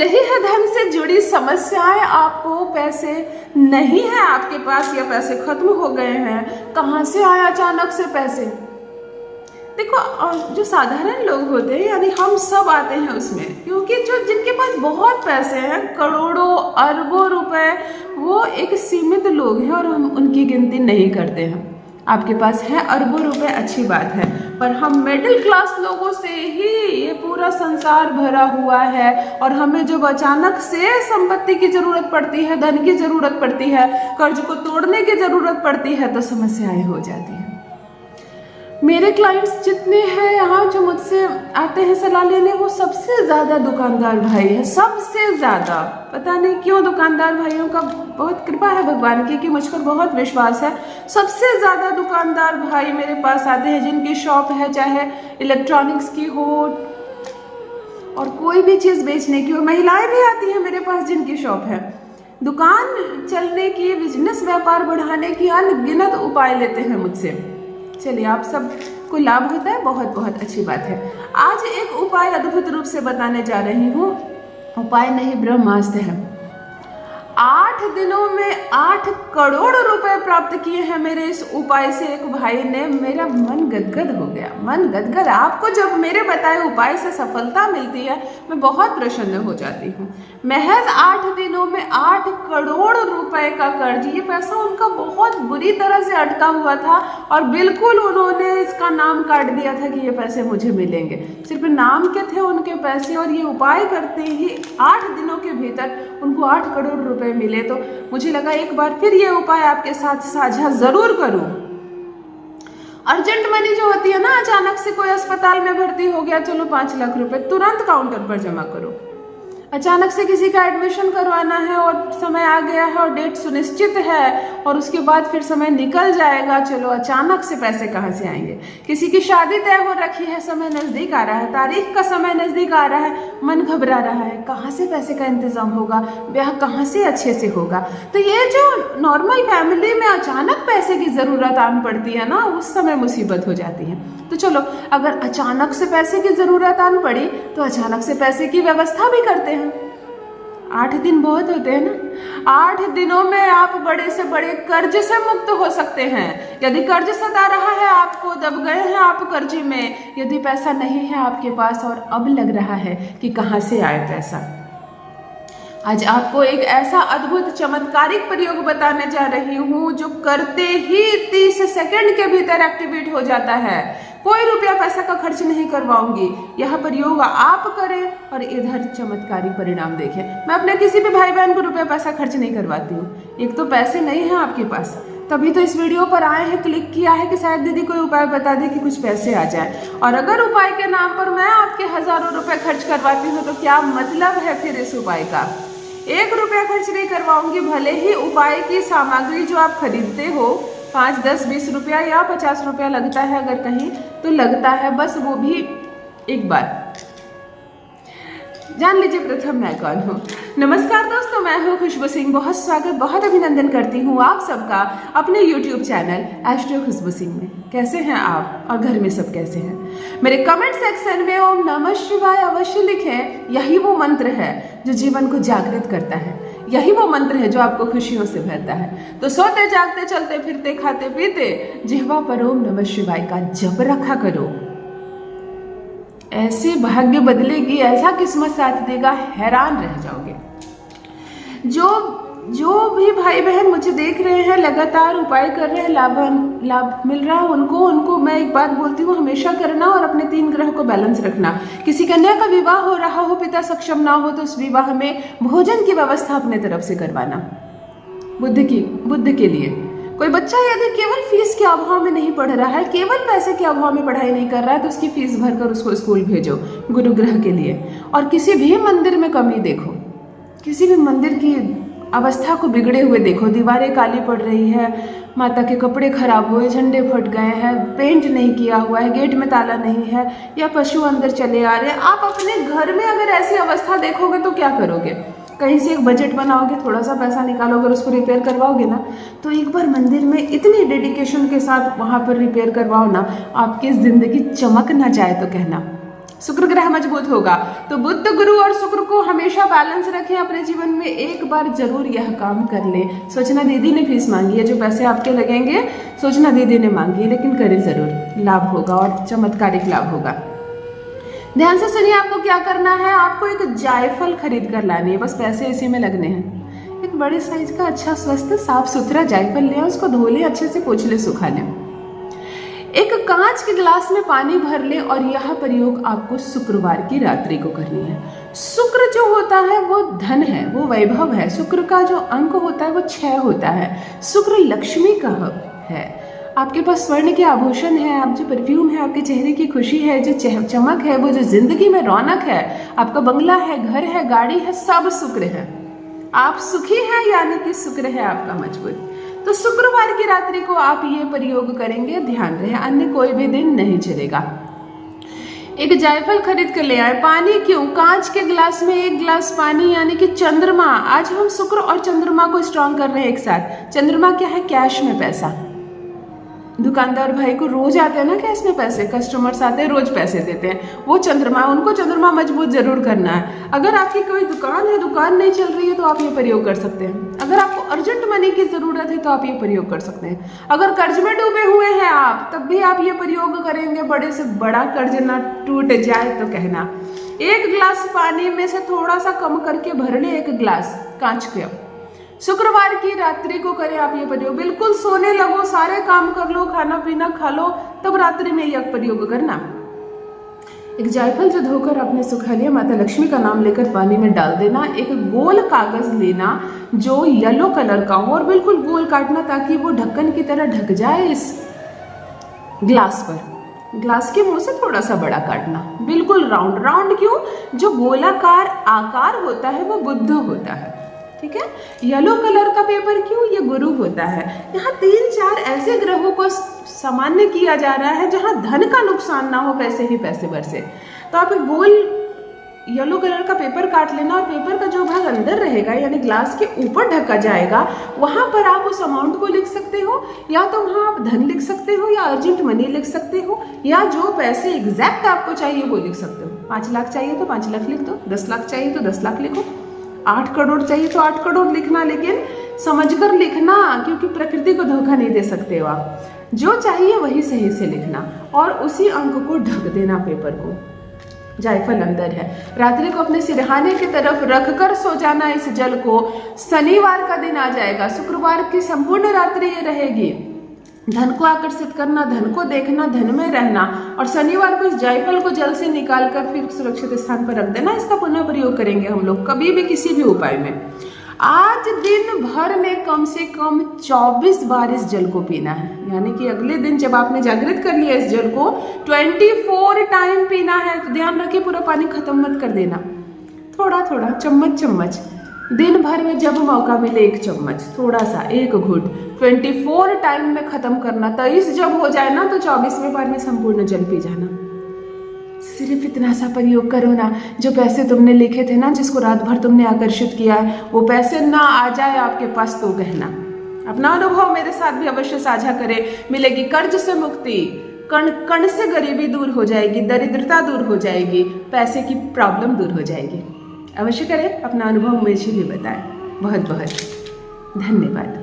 रही है धन से जुड़ी समस्याएं, आपको पैसे नहीं है आपके पास या पैसे खत्म हो गए हैं, कहाँ से आए अचानक से पैसे। देखो जो साधारण लोग होते हैं यानी हम सब आते हैं उसमें, क्योंकि जो जिनके पास बहुत पैसे हैं, करोड़ों अरबों रुपए, वो एक सीमित लोग हैं और हम उनकी गिनती नहीं करते हैं। आपके पास है अरबों रुपए, अच्छी बात है, पर हम मिडिल क्लास लोगों से ही ये पूरा संसार भरा हुआ है। और हमें जब अचानक से संपत्ति की जरूरत पड़ती है, धन की जरूरत पड़ती है, कर्ज को तोड़ने की जरूरत पड़ती है, तो समस्याएं हो जाती हैं। मेरे क्लाइंट्स जितने हैं यहाँ जो मुझसे आते हैं सलाह लेने, वो सबसे ज़्यादा दुकानदार भाई है, सबसे ज़्यादा। पता नहीं क्यों दुकानदार भाइयों का बहुत कृपा है भगवान की कि मुझ पर बहुत विश्वास है। सबसे ज़्यादा दुकानदार भाई मेरे पास आते हैं जिनकी शॉप है, चाहे इलेक्ट्रॉनिक्स की हो और कोई भी चीज़ बेचने की, और महिलाएं भी आती हैं मेरे पास जिनकी शॉप है। दुकान चलने की, बिजनेस व्यापार बढ़ाने की अनगिनत उपाय लेते हैं मुझसे। चलिए, आप सब को लाभ होता है, बहुत बहुत अच्छी बात है। आज एक उपाय अद्भुत रूप से बताने जा रही हूँ। उपाय नहीं, ब्रह्मास्त्र है। 8 दिनों में 8 करोड़ रुपए प्राप्त किए हैं मेरे इस उपाय से एक भाई ने। मेरा मन गदगद हो गया, मन गदगद। आपको जब मेरे बताए उपाय से सफलता मिलती है, मैं बहुत प्रसन्न हो जाती हूँ। महज 8 दिनों में 8 करोड़ रुपए का कर्ज, ये पैसा उनका बहुत बुरी तरह से अटका हुआ था और बिल्कुल उन्होंने इसका नाम काट दिया था कि ये पैसे मुझे मिलेंगे। सिर्फ नाम के थे उनके पैसे, और ये उपाय करते ही 8 दिनों के भीतर उनको 8 करोड़ रुपए मिले। तो मुझे लगा एक बार फिर ये उपाय आपके साथ साझा जरूर करूं। अर्जेंट मनी जो होती है ना, अचानक से कोई अस्पताल में भर्ती हो गया, चलो 5 लाख रुपए तुरंत काउंटर पर जमा करो। अचानक से किसी का एडमिशन करवाना है और समय आ गया है और डेट सुनिश्चित है और उसके बाद फिर समय निकल जाएगा, चलो अचानक से पैसे कहाँ से आएंगे। किसी की शादी तय हो रखी है, समय नज़दीक आ रहा है, तारीख का समय नज़दीक आ रहा है, मन घबरा रहा है, कहाँ से पैसे का इंतजाम होगा, ब्याह कहाँ से अच्छे से होगा। तो ये जो नॉर्मल फैमिली में अचानक पैसे की ज़रूरत आन पड़ती है ना, उस समय मुसीबत हो जाती है। तो चलो, अगर अचानक से पैसे की ज़रूरत आन पड़ी तो अचानक से पैसे की व्यवस्था भी करते हैं। 8 दिन बहुत होते हैं ना। 8 दिनों में आप बड़े से बड़े कर्ज से मुक्त हो सकते हैं। यदि कर्ज सता रहा है आपको, दब गए हैं आप कर्जे में, यदि पैसा नहीं है आपके पास और अब लग रहा है कि कहाँ से आए पैसा, आज आपको एक ऐसा अद्भुत चमत्कारिक प्रयोग बताने जा रही हूँ जो करते ही 30 सेकंड के भीतर एक्टिवेट हो जाता है। कोई रुपया पैसा का खर्च नहीं करवाऊंगी। यह प्रयोग आप करें और इधर चमत्कारी परिणाम देखें। मैं अपने किसी भी भाई बहन को रुपया पैसा खर्च नहीं करवाती हूँ। एक तो पैसे नहीं है आपके पास, तभी तो इस वीडियो पर आए हैं, क्लिक किया है कि शायद दीदी कोई उपाय बता दे कि कुछ पैसे आ जाए। और अगर उपाय के नाम पर मैं आपके हजारों रुपए खर्च करवाती हूँ तो क्या मतलब है फिर इस उपाय का। 1 रुपया खर्च नहीं करवाऊंगी, भले ही उपाय की सामग्री जो आप खरीदते हो 5, 10, 20 रुपया या 50 रुपया लगता है, अगर कहीं तो लगता है, बस वो भी एक बार जान लीजिए प्रथम मैं कौन हूँ। नमस्कार दोस्तों, मैं हूँ खुशबू सिंह। बहुत स्वागत, बहुत अभिनंदन करती हूँ आप सबका अपने YouTube चैनल एस्ट्रो खुशबू सिंह में। कैसे हैं आप और घर में सब कैसे हैं? मेरे कमेंट सेक्शन में ओम नमः शिवाय अवश्य लिखें। यही वो मंत्र है जो जीवन को जागृत करता है, यही वो मंत्र है जो आपको खुशियों से भरता है। तो सोते जागते चलते फिरते खाते पीते जिह्वा पर ओम नमः शिवाय का जप रखा करो। ऐसे भाग्य बदलेगी, ऐसा किस्मत साथ देगा, हैरान रह जाओगे। जो भी भाई बहन मुझे देख रहे हैं, लगातार उपाय कर रहे हैं, लाभ मिल रहा है उनको मैं एक बात बोलती हूँ, हमेशा करना और अपने 3 ग्रह को बैलेंस रखना। किसी कन्या का विवाह हो रहा हो, पिता सक्षम ना हो, तो उस विवाह में भोजन की व्यवस्था अपने तरफ से करवाना, बुद्ध के लिए। कोई बच्चा यदि केवल फीस के अभाव में नहीं पढ़ रहा है, केवल पैसे के अभाव में पढ़ाई नहीं कर रहा है, तो उसकी फीस भरकर उसको स्कूल भेजो गुरुग्रह के लिए। और किसी भी मंदिर में कमी देखो, किसी भी मंदिर की अवस्था को बिगड़े हुए देखो, दीवारें काली पड़ रही है, माता के कपड़े खराब हुए, झंडे फट गए हैं, पेंट नहीं किया हुआ है, गेट में ताला नहीं है, या पशु अंदर चले आ रहे हैं, आप अपने घर में अगर ऐसी अवस्था देखोगे तो क्या करोगे? कहीं से एक बजट बनाओगे, थोड़ा सा पैसा निकालोगे और उसको रिपेयर करवाओगे ना। तो एक बार मंदिर में इतनी डेडिकेशन के साथ वहाँ पर रिपेयर करवाओ ना, आपकी ज़िंदगी चमक ना जाए तो कहना। शुक्र ग्रह मजबूत होगा। तो बुध, गुरु और शुक्र को हमेशा बैलेंस रखें अपने जीवन में। एक बार जरूर यह काम कर लें। सोचना दीदी ने फीस मांगी है, जो पैसे आपके लगेंगे सोचना दीदी ने मांगी है, लेकिन करें जरूर, लाभ होगा और चमत्कारिक लाभ होगा। ध्यान से सुनिए, आपको क्या करना है। आपको एक जायफल खरीद कर लानी है, बस पैसे इसी में लगने हैं। एक बड़े साइज का अच्छा स्वस्थ साफ सुथरा जायफल ले, उसको धो ले, अच्छे से पोंछ ले, सुखा ले। एक कांच के गिलास में पानी भर ले और यह प्रयोग आपको शुक्रवार की रात्रि को करनी है। शुक्र जो होता है वो धन है, वो वैभव है। शुक्र का जो अंक होता है वो 6 होता है। शुक्र लक्ष्मी का है। आपके पास स्वर्ण के आभूषण है, आप जो परफ्यूम है, आपके चेहरे की खुशी है, जो चमक है, वो जो जिंदगी में रौनक है, आपका बंगला है, घर है, गाड़ी है, सब शुक्र है। आप सुखी हैं, यानी कि शुक्र है आपका मजबूत। तो शुक्रवार की रात्रि को आप ये प्रयोग करेंगे, ध्यान रहे, अन्य कोई भी दिन नहीं चलेगा। एक जायफल खरीद कर ले आए। पानी क्यों? कांच के गिलास में 1 गिलास पानी, यानी कि चंद्रमा। आज हम शुक्र और चंद्रमा को स्ट्रॉन्ग कर रहे हैं एक साथ। चंद्रमा क्या है? कैश में पैसा। दुकानदार भाई को रोज आते हैं ना कैश में पैसे, कस्टमर्स आते हैं रोज पैसे देते हैं, वो चंद्रमा, उनको चंद्रमा मजबूत जरूर करना है। अगर आपकी कोई दुकान है, दुकान नहीं चल रही है, तो आप ये प्रयोग कर सकते हैं। अगर आपको अर्जेंट मनी की जरूरत है तो आप ये प्रयोग कर सकते हैं। अगर कर्ज में डूबे हुए हैं आप, तब भी आप ये प्रयोग करेंगे, बड़े से बड़ा कर्ज ना टूट जाए तो कहना। 1 गिलास पानी में से थोड़ा सा कम करके भर ले, 1 गिलास कांच के। शुक्रवार की रात्रि को करें आप ये प्रयोग। बिल्कुल सोने लगो, सारे काम कर लो, खाना पीना खा लो, तब रात्रि में यह प्रयोग करना। एक जायफल जो धोकर आपने सुखा लिया, माता लक्ष्मी का नाम लेकर पानी में डाल देना। एक गोल कागज लेना जो येलो कलर का हो और बिल्कुल गोल काटना, ताकि वो ढक्कन की तरह ढक जाए इस ग्लास पर। ग्लास के मुंह से थोड़ा सा बड़ा काटना, बिल्कुल राउंड। राउंड क्यों? जो गोलाकार आकार होता है वो बुध होता है, ठीक है। येलो कलर का पेपर क्यों? ये गुरु होता है। यहाँ 3-4 ऐसे ग्रहों को सामान्य किया जा रहा है जहाँ धन का नुकसान ना हो, पैसे ही पैसे बरसे। तो आप गोल येलो कलर का पेपर काट लेना और पेपर का जो भाग अंदर रहेगा, यानी ग्लास के ऊपर ढका जाएगा, वहां पर आप उस अमाउंट को लिख सकते हो। या तो वहां आप धन लिख सकते हो, या अर्जेंट मनी लिख सकते हो, या जो पैसे एग्जैक्ट आपको चाहिए वो लिख सकते हो। 5 लाख चाहिए तो 5 लाख लिख दो, 10 लाख चाहिए तो 10 लाख लिखो, 8 करोड़ चाहिए तो 8 करोड़ लिखना, लेकिन समझकर लिखना, क्योंकि प्रकृति को धोखा नहीं दे सकते हो आप। जो चाहिए वही सही से लिखना और उसी अंक को ढक देना पेपर को। जायफल अंदर है। रात्रि को अपने सिरहाने की तरफ रखकर सो जाना इस जल को। शनिवार का दिन आ जाएगा, शुक्रवार की संपूर्ण रात्रि ये रहेगी। धन को आकर्षित करना, धन को देखना, धन में रहना, और शनिवार को इस जायफल को जल से निकालकर फिर सुरक्षित स्थान पर रख देना। इसका पुनः प्रयोग करेंगे हम लोग कभी भी किसी भी उपाय में। आज दिन भर में कम से कम 24 बार इस जल को पीना है, यानी कि अगले दिन जब आपने जागृत कर लिया इस जल को 24 टाइम पीना है। तो ध्यान रखिए पूरा पानी खत्म मत कर देना, थोड़ा थोड़ा, चम्मच चम्मच, दिन भर में जब मौका मिले 1 चम्मच, थोड़ा सा 1 घूंट, 24 टाइम में खत्म करना। 23 जब हो जाए ना तो 24वें बार में संपूर्ण जल पी जाना। सिर्फ इतना सा प्रयोग करो ना, जो पैसे तुमने लिखे थे ना, जिसको रात भर तुमने आकर्षित किया है, वो पैसे ना आ जाए आपके पास तो कहना। अपना अनुभव मेरे साथ भी अवश्य साझा करें। मिलेगी कर्ज से मुक्ति, कण कण से गरीबी दूर हो जाएगी, दरिद्रता दूर हो जाएगी, पैसे की प्रॉब्लम दूर हो जाएगी। अवश्य करें, अपना अनुभव मुझे भी बताएं। बहुत बहुत धन्यवाद।